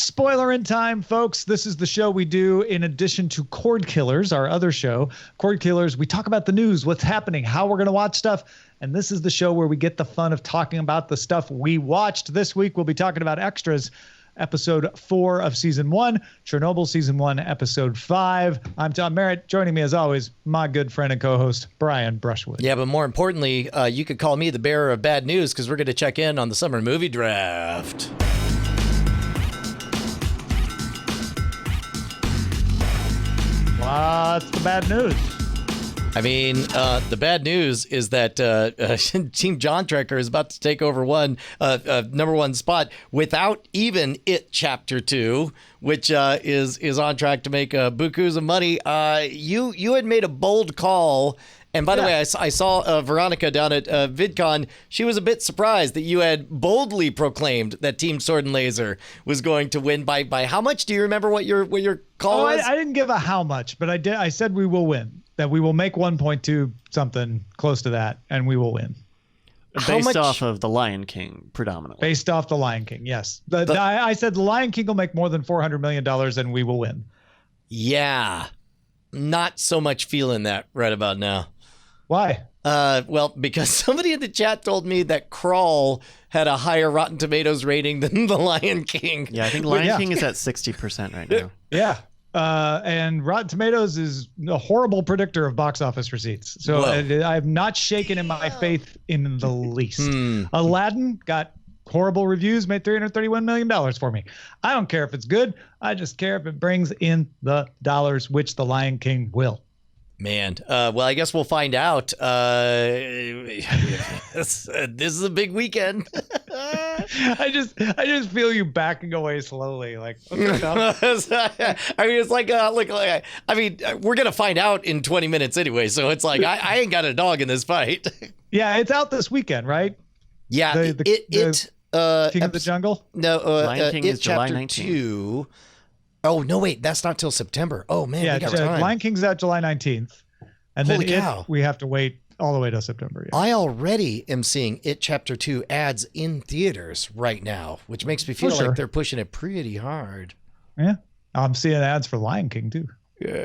Spoilerin time, folks. This is the show we do in addition to Cordkillers, our other show. Cordkillers, we talk about the news, what's happening, how we're going to watch stuff. And this is the show where we get the fun of talking about the stuff we watched. This week, we'll be talking about Extras, episode 4 of season 1, Chernobyl season 1, episode 5. I'm Tom Merritt. Joining me, as always, my good friend and co-host, Brian Brushwood. Yeah, but more importantly, you could call me the bearer of bad news because we're going to check in on the summer movie draft. What's the bad news? I mean, the bad news is that Team John Trekker is about to take over number one spot without even It Chapter 2, which is on track to make bukus of money. You had made a bold call. And by the way, I saw Veronica down at VidCon. She was a bit surprised that you had boldly proclaimed that Team Sword and Laser was going to win by how much? Do you remember what your call was? I didn't give a how much, but I did. I said we will win. That we will make 1.2 something close to that, and we will win. Based off of The Lion King, predominantly. Based off The Lion King, yes. I said The Lion King will make more than $400 million, and we will win. Yeah. Not so much feeling that right about now. Why? Well, because somebody in the chat told me that Crawl had a higher Rotten Tomatoes rating than The Lion King. Yeah, I think Lion King is at 60% right now. Yeah. And Rotten Tomatoes is a horrible predictor of box office receipts. So I have not shaken in my faith in the least. Aladdin got horrible reviews, made $331 million for me. I don't care if it's good. I just care if it brings in the dollars, which The Lion King will. Man, well, I guess we'll find out. This is a big weekend. I just feel you backing away slowly, like. Okay, I mean, it's like, I mean, we're gonna find out in 20 minutes anyway, so it's like I ain't got a dog in this fight. Yeah, it's out this weekend, right? Yeah, King of the Jungle. No, Lion King is July Chapter 19th. 2. Oh, no, wait, that's not till September. Oh, man, Yeah, we got time. Lion King's out July 19th. And Holy then cow. we have to wait all the way to September. Yeah. I already am seeing It Chapter 2 ads in theaters right now, which makes me feel like they're pushing it pretty hard. Yeah. I'm seeing ads for Lion King, too.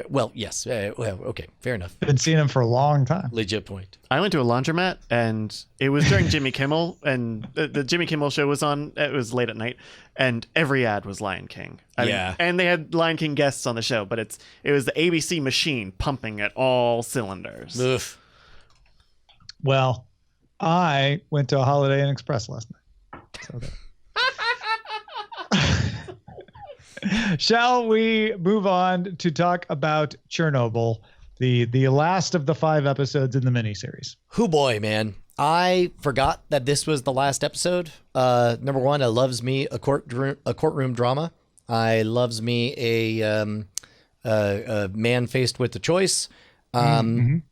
Well, yes. Well, okay, fair enough. Been seeing them for a long time. Legit point. I went to a laundromat, and it was during Jimmy Kimmel, and the Jimmy Kimmel show was on. It was late at night, and every ad was Lion King. I mean, and they had Lion King guests on the show, but it was the ABC machine pumping at all cylinders. Oof. Well, I went to a Holiday Inn Express last night. So shall we move on to talk about Chernobyl, the last of the 5 episodes in the miniseries? Hoo boy, man. I forgot that this was the last episode. Number one, I loves me a courtroom drama. I loves me a man faced with a choice. And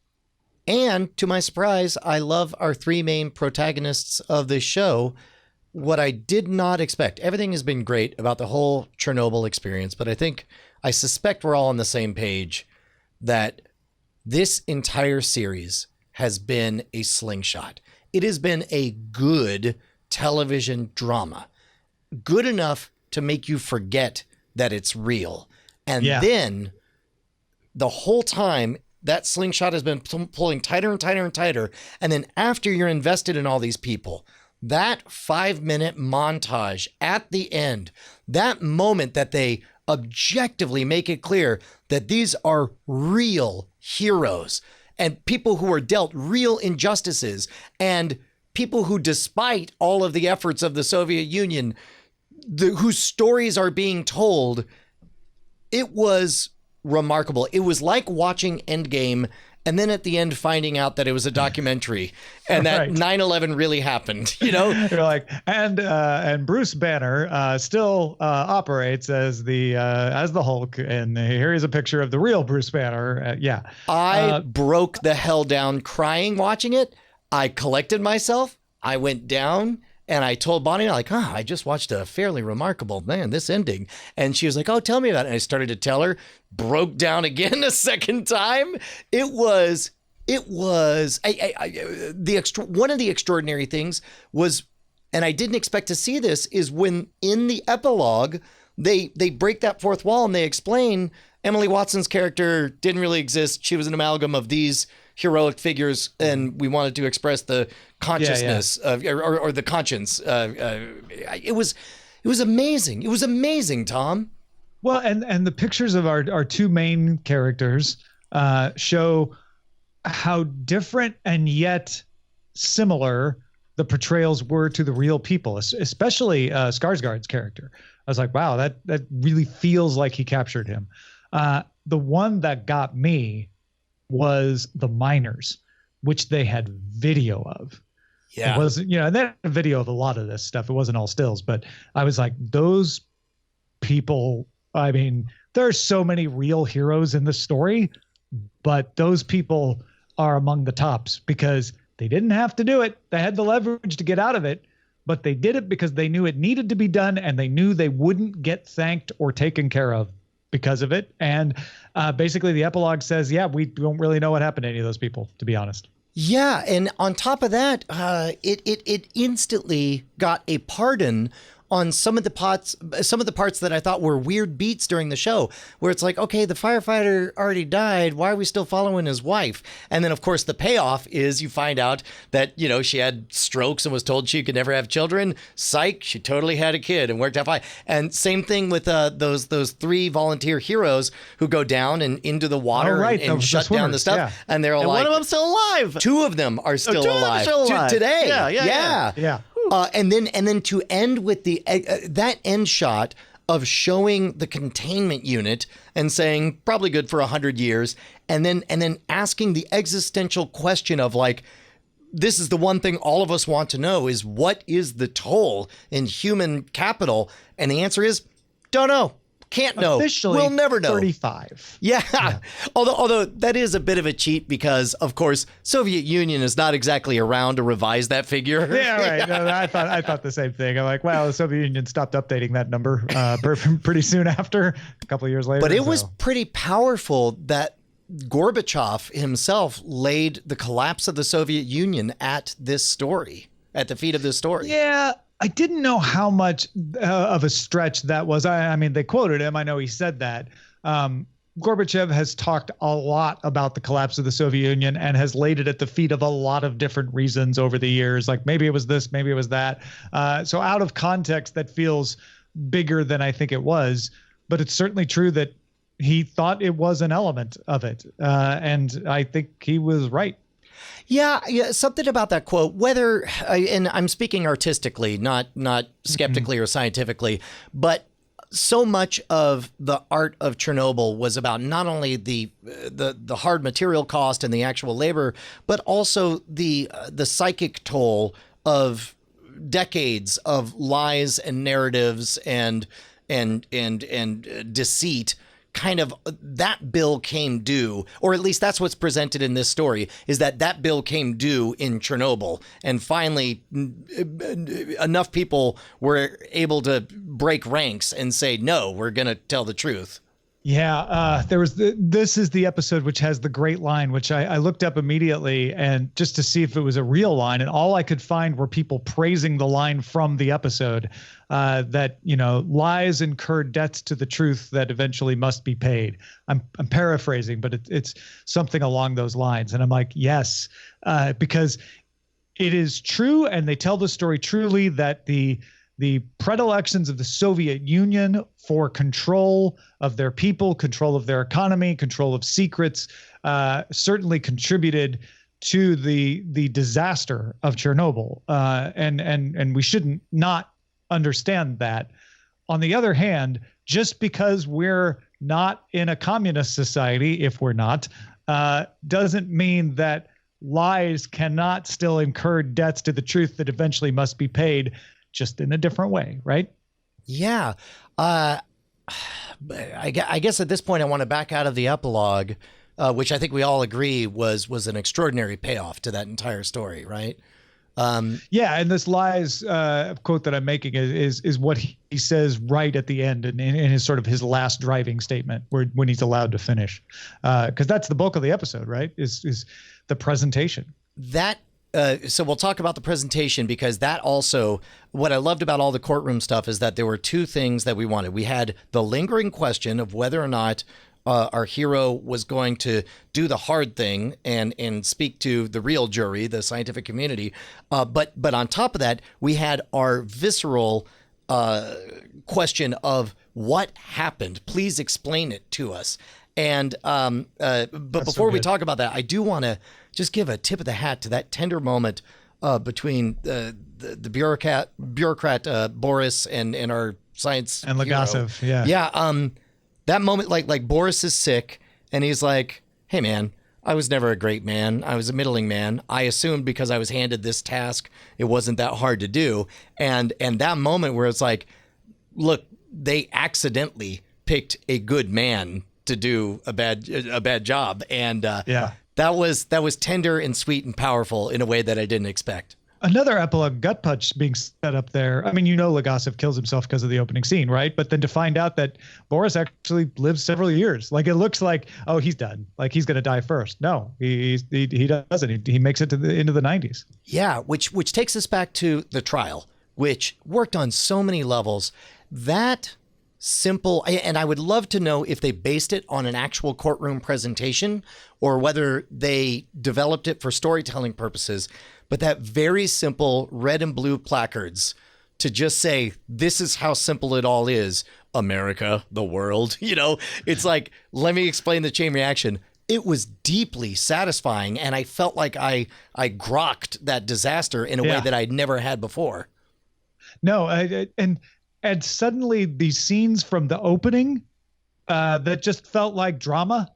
to my surprise, I love our 3 main protagonists of this show. What I did not expect, everything has been great about the whole Chernobyl experience, but I suspect we're all on the same page that this entire series has been a slingshot. It has been a good television drama, good enough to make you forget that it's real. And then the whole time, that slingshot has been pulling tighter and tighter and tighter. And then after you're invested in all these people, that 5-minute montage at the end, that moment that they objectively make it clear that these are real heroes and people who are dealt real injustices and people who, despite all of the efforts of the Soviet Union, whose stories are being told, it was remarkable. It was like watching Endgame and then at the end finding out that it was a documentary and that 9/11 really happened, you know? You're like, and Bruce Banner still operates as the Hulk, and here is a picture of the real Bruce Banner. I broke the hell down crying watching it. I collected myself. I went down and I told Bonnie, like, I just watched a fairly remarkable, this ending. And she was like, oh, tell me about it. And I started to tell her, broke down again a second time. It was one of the extraordinary things was, and I didn't expect to see this, is when in the epilogue, they break that fourth wall and they explain Emily Watson's character didn't really exist. She was an amalgam of these heroic figures, and we wanted to express the consciousness of, or the conscience. It was amazing. It was amazing, Tom. Well, and the pictures of our two main characters show how different and yet similar the portrayals were to the real people, especially Skarsgård's character. I was like, wow, that really feels like he captured him. The one that got me was the miners, which they had video of. Yeah. It wasn't, and they had a video of a lot of this stuff. It wasn't all stills, but I was like, those people, I mean, there are so many real heroes in the story, but those people are among the tops because they didn't have to do it. They had the leverage to get out of it, but they did it because they knew it needed to be done, and they knew they wouldn't get thanked or taken care of because of it. And basically the epilogue says, yeah, we don't really know what happened to any of those people, to be honest. Yeah, and on top of that, it instantly got a pardon on some of the parts that I thought were weird beats during the show, where it's like, okay, the firefighter already died. Why are we still following his wife? And then, of course, the payoff is you find out that, she had strokes and was told she could never have children. Psych, she totally had a kid and worked out fine. And same thing with those three volunteer heroes who go down and into the water and shut down the stuff. Yeah. And they're all one of them still alive. Two of them are still alive. Today. Yeah. And then to end with the that end shot of showing the containment unit and saying probably good for 100 years, and then asking the existential question of like, this is the one thing all of us want to know is what is the toll in human capital, and the answer is don't know. Can't know. Officially, we'll never know. 35. Yeah. Although that is a bit of a cheat because, of course, Soviet Union is not exactly around to revise that figure. Yeah, right. No, I thought the same thing. I'm like, wow, the Soviet Union stopped updating that number pretty soon after, a couple of years later. But it was pretty powerful that Gorbachev himself laid the collapse of the Soviet Union at the feet of this story. Yeah. I didn't know how much of a stretch that was. I mean, they quoted him. I know he said that. Gorbachev has talked a lot about the collapse of the Soviet Union and has laid it at the feet of a lot of different reasons over the years. Like maybe it was this, maybe it was that. So out of context, that feels bigger than I think it was. But it's certainly true that he thought it was an element of it. And I think he was right. Yeah, something about that quote, and I'm speaking artistically, not skeptically or scientifically, but so much of the art of Chernobyl was about not only the hard material cost and the actual labor, but also the psychic toll of decades of lies and narratives and deceit. Kind of that bill came due, or at least that's what's presented in this story, is that bill came due in Chernobyl. And finally, enough people were able to break ranks and say, no, we're going to tell the truth. Yeah, this is the episode which has the great line, which I looked up immediately and just to see if it was a real line. And all I could find were people praising the line from the episode that, lies incur debts to the truth that eventually must be paid. I'm paraphrasing, but it's something along those lines. And I'm like, yes, because it is true. And they tell the story truly that the predilections of the Soviet Union for control of their people, control of their economy, control of secrets, certainly contributed to the disaster of Chernobyl. And we shouldn't not understand that. On the other hand, just because we're not in a communist society, if we're not, doesn't mean that lies cannot still incur debts to the truth that eventually must be paid, just in a different way, right? Yeah. I guess at this point, I want to back out of the epilogue, which I think we all agree was an extraordinary payoff to that entire story, right? Yeah, and this lies quote that I'm making is what he says right at the end in his sort of his last driving statement, when he's allowed to finish, because that's the bulk of the episode, right? Is the presentation. That So we'll talk about the presentation, because that also, what I loved about all the courtroom stuff is that there were two things that we wanted. We had the lingering question of whether or not our hero was going to do the hard thing and speak to the real jury, the scientific community. But on top of that, we had our visceral question of what happened. Please explain it to us. And but before we talk about that, I do want to just give a tip of the hat to that tender moment between the bureaucrat Boris and our science and Legasov. Hero. Yeah. That moment, like Boris is sick, and he's like, "Hey, man, I was never a great man. I was a middling man. I assumed because I was handed this task, it wasn't that hard to do." And that moment where it's like, look, they accidentally picked a good man to do a bad job, and that was tender and sweet and powerful in a way that I didn't expect. Another epilogue gut punch being set up there. I mean, Legasov kills himself because of the opening scene, right? But then to find out that Boris actually lives several years, like it looks like, oh, he's done, like he's going to die first. No, he doesn't. He makes it to into the 90s. Yeah, which takes us back to the trial, which worked on so many levels. That simple, and I would love to know if they based it on an actual courtroom presentation or whether they developed it for storytelling purposes. But that very simple red and blue placards to just say, this is how simple it all is, America, the world, it's like, let me explain the chain reaction. It was deeply satisfying, and I felt like I grokked that disaster in a way that I'd never had before. No, and suddenly these scenes from the opening that just felt like drama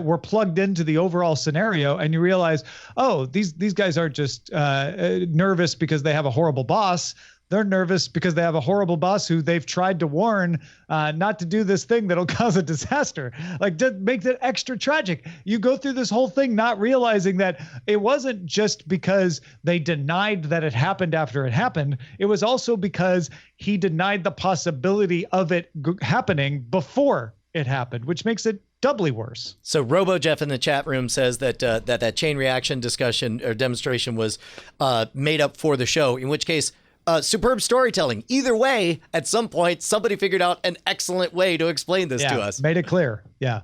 were plugged into the overall scenario, and you realize, oh, these guys aren't just nervous because they have a horrible boss. They're nervous because they have a horrible boss who they've tried to warn not to do this thing that'll cause a disaster. Like, that makes it extra tragic. You go through this whole thing not realizing that it wasn't just because they denied that it happened after it happened. It was also because he denied the possibility of it happening before it happened, which makes it doubly worse. So RoboJeff in the chat room says that that chain reaction discussion or demonstration was made up for the show, in which case, superb storytelling. Either way, at some point, somebody figured out an excellent way to explain this to us. Made it clear. Yeah.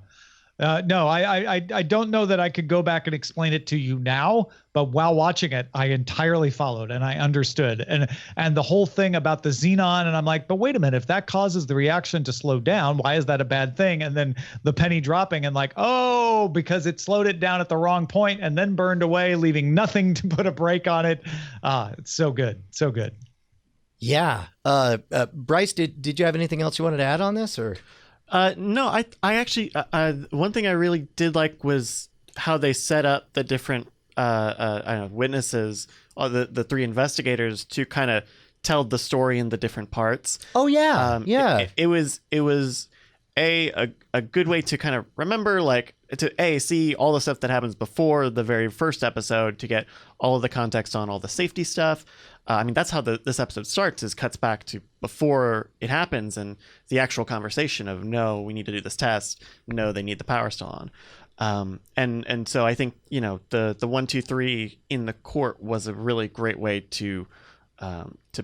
No, I don't know that I could go back and explain it to you now, but while watching it, I entirely followed and I understood. And the whole thing about the xenon, and I'm like, but wait a minute, if that causes the reaction to slow down, why is that a bad thing? And then the penny dropping and like, oh, because it slowed it down at the wrong point and then burned away, leaving nothing to put a brake on it. It's so good. So good. Yeah. Bryce, did you have anything else you wanted to add on this, or? No, I actually, one thing I really did like was how they set up the different witnesses, or the three investigators, to kind of tell the story in the different parts. Oh yeah, It was a good way to kind of remember, like, to see all the stuff that happens before the very first episode, to get all of the context on all the safety stuff. I mean, that's how this episode starts, is cuts back to before it happens and the actual conversation of, no, we need to do this test. No, they need the power still on. And so I think, the 1, 2, 3 in the court was a really great way to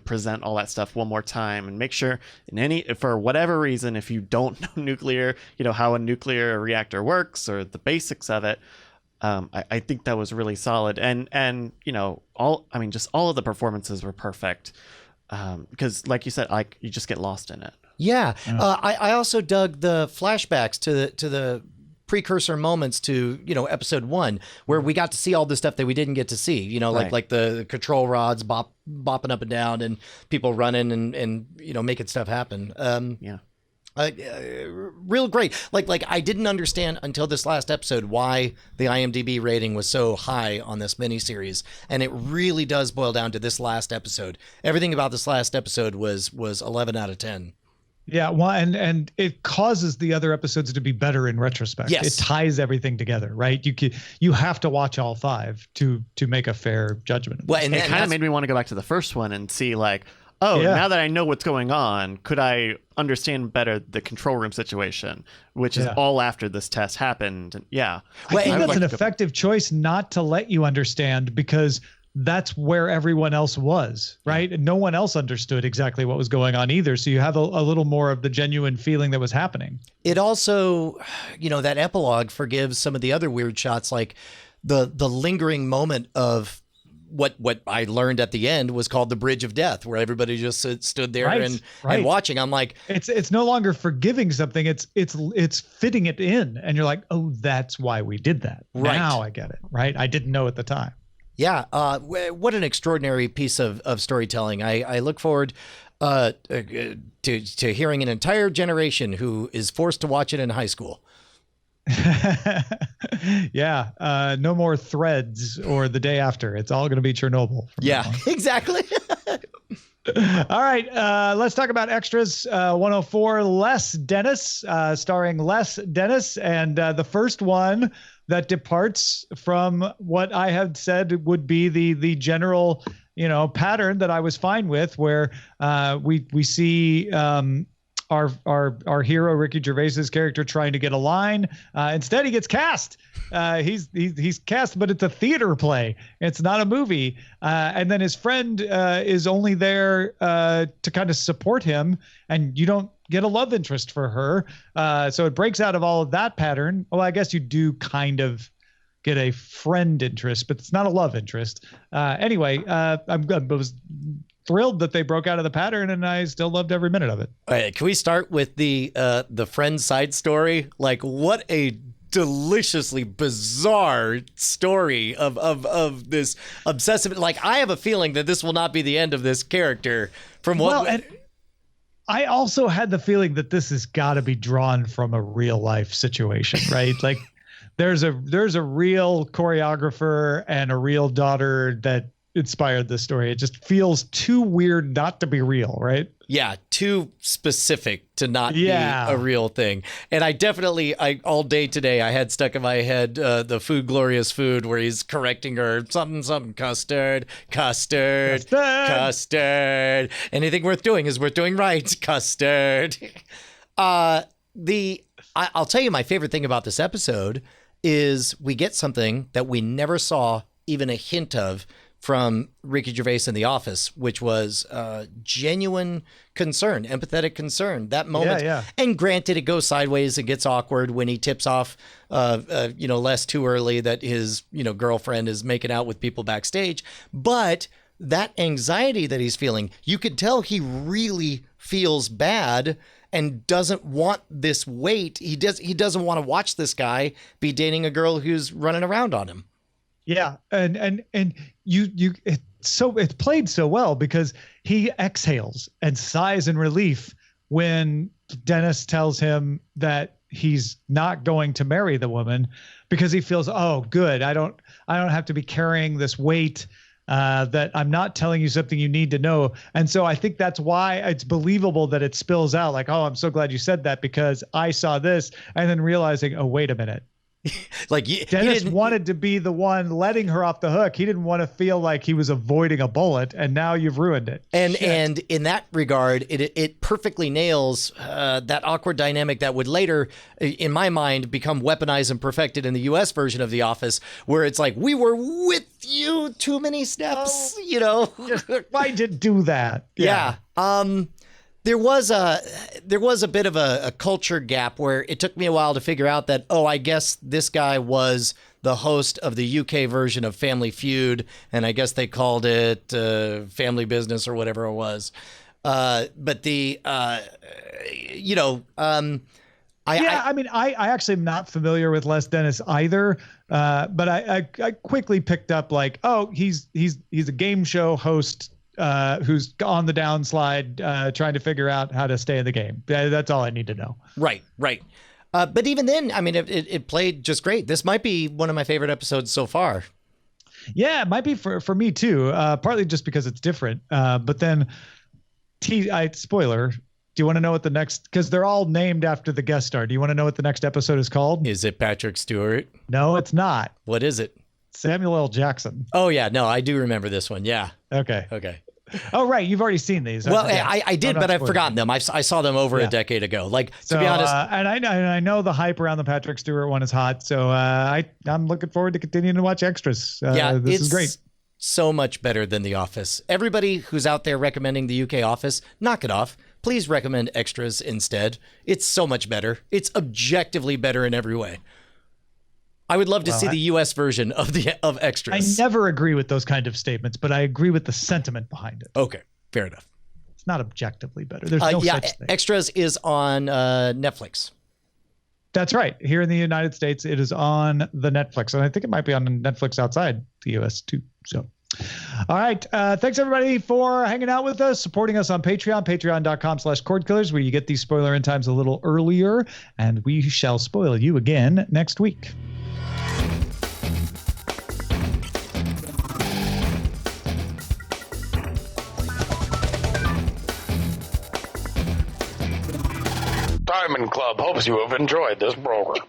present all that stuff one more time, and make sure for whatever reason, if you don't know nuclear, how a nuclear reactor works or the basics of it, I think that was really solid. And just all of the performances were perfect. Because like you said, you just get lost in it. Yeah. I also dug the flashbacks to the precursor moments to, episode 1, where we got to see all the stuff that we didn't get to see, right. like the control rods bopping up and down and people running and making stuff happen. Real great. Like I didn't understand until this last episode why the IMDb rating was so high on this miniseries, and it really does boil down to this last episode. Everything about this last episode was 11 out of 10. Yeah, well, and it causes the other episodes to be better in retrospect. Yes. It ties everything together, right? You have to watch all 5 to make a fair judgment. Well, and it kind of made me want to go back to the first one and see, like, oh, Yeah. now that I know what's going on, could I understand better the control room situation, which is all after this test happened? And I think that's an effective choice not to let you understand, because that's where everyone else was, right? And no one else understood exactly what was going on either. So you have a little more of the genuine feeling that was happening. It also, that epilogue forgives some of the other weird shots, like the lingering moment of what I learned at the end was called the Bridge of Death, where everybody just stood there and watching. I'm like, it's no longer forgiving something. It's fitting it in. And you're like, oh, that's why we did that. Right. Now I get it. Right. I didn't know at the time. Yeah, what an extraordinary piece of storytelling. I look forward to hearing an entire generation who is forced to watch it in high school. Yeah, no more Threads or The Day After. It's all going to be Chernobyl. Yeah, exactly. All right, let's talk about extras. 104, Les Dennis, starring Les Dennis, and the first one that departs from what I had said would be the general, pattern that I was fine with, where we see our hero Ricky Gervais's character trying to get a line. Instead, he gets cast. He's cast, but it's a theater play. It's not a movie. And then his friend is only there to kind of support him, and you don't get a love interest for her. So it breaks out of all of that pattern. Well, I guess you do kind of get a friend interest, but it's not a love interest. Anyway, I was thrilled that they broke out of the pattern, and I still loved every minute of it. All right, can we start with the friend side story? Like, what a deliciously bizarre story of this obsessive. Like, I have a feeling that this will not be the end of this character. From what. And I also had the feeling that this has got to be drawn from a real life situation, right? Like, there's a real choreographer and a real daughter that inspired this story. It just feels too weird not to be real, right? Yeah, too specific to not be a real thing. And I all day today I had stuck in my head the Food Glorious Food, where he's correcting her, something custard. Anything worth doing is worth doing right. Custard. I'll tell you, my favorite thing about this episode is we get something that we never saw even a hint of from Ricky Gervais in The Office, which was genuine concern, empathetic concern. That moment, and granted, it goes sideways and gets awkward when he tips off, Les too early that his girlfriend is making out with people backstage. But that anxiety that he's feeling, you could tell he really feels bad and doesn't want this weight. He doesn't want to watch this guy be dating a girl who's running around on him. Yeah, and it's played so well, because he exhales and sighs in relief when Dennis tells him that he's not going to marry the woman, because he feels, oh, good, I don't have to be carrying this weight, that I'm not telling you something you need to know. And so I think that's why it's believable that it spills out, like, oh, I'm so glad you said that, because I saw this, and then realizing, oh, wait a minute. Like, Dennis wanted to be the one letting her off the hook. He didn't want to feel like he was avoiding a bullet, and now you've ruined it. And in that regard, it perfectly nails that awkward dynamic that would later, in my mind, become weaponized and perfected in the U.S. version of The Office, where it's like, we were with you too many steps, Why'd you do that? Yeah. There was a bit of a culture gap where it took me a while to figure out that, oh, I guess this guy was the host of the UK version of Family Feud, and I guess they called it Family Business or whatever it was. I actually am not familiar with Les Dennis either, but I quickly picked up, like, oh, he's a game show host who's on the downslide, trying to figure out how to stay in the game. That's all I need to know. Right. But even then, I mean, it played just great. This might be one of my favorite episodes so far. Yeah, it might be for me too. Partly just because it's different. But then, spoiler. Do you want to know what the next? Because they're all named after the guest star. Do you want to know what the next episode is called? Is it Patrick Stewart? No, it's not. What is it? Samuel L. Jackson. Oh yeah, no, I do remember this one. Yeah. Okay. Oh, right. You've already seen these. Well, I did, but I've forgotten them. I saw them over a decade ago. Like, to be honest. And I know the hype around the Patrick Stewart one is hot. So I'm looking forward to continuing to watch extras. This is great. So much better than The Office. Everybody who's out there recommending the UK Office, knock it off. Please recommend extras instead. It's so much better. It's objectively better in every way. I would love to see the US version of extras. I never agree with those kind of statements, but I agree with the sentiment behind it. Okay, fair enough. It's not objectively better. There's no such thing. Extras is on Netflix. That's right. Here in the United States, it is on the Netflix, and I think it might be on Netflix outside the US too. So, all right. Thanks everybody for hanging out with us, supporting us on Patreon, patreon.com/Cordkillers, where you get these spoiler in times a little earlier, and we shall spoil you again next week. Diamond Club hopes you have enjoyed this program.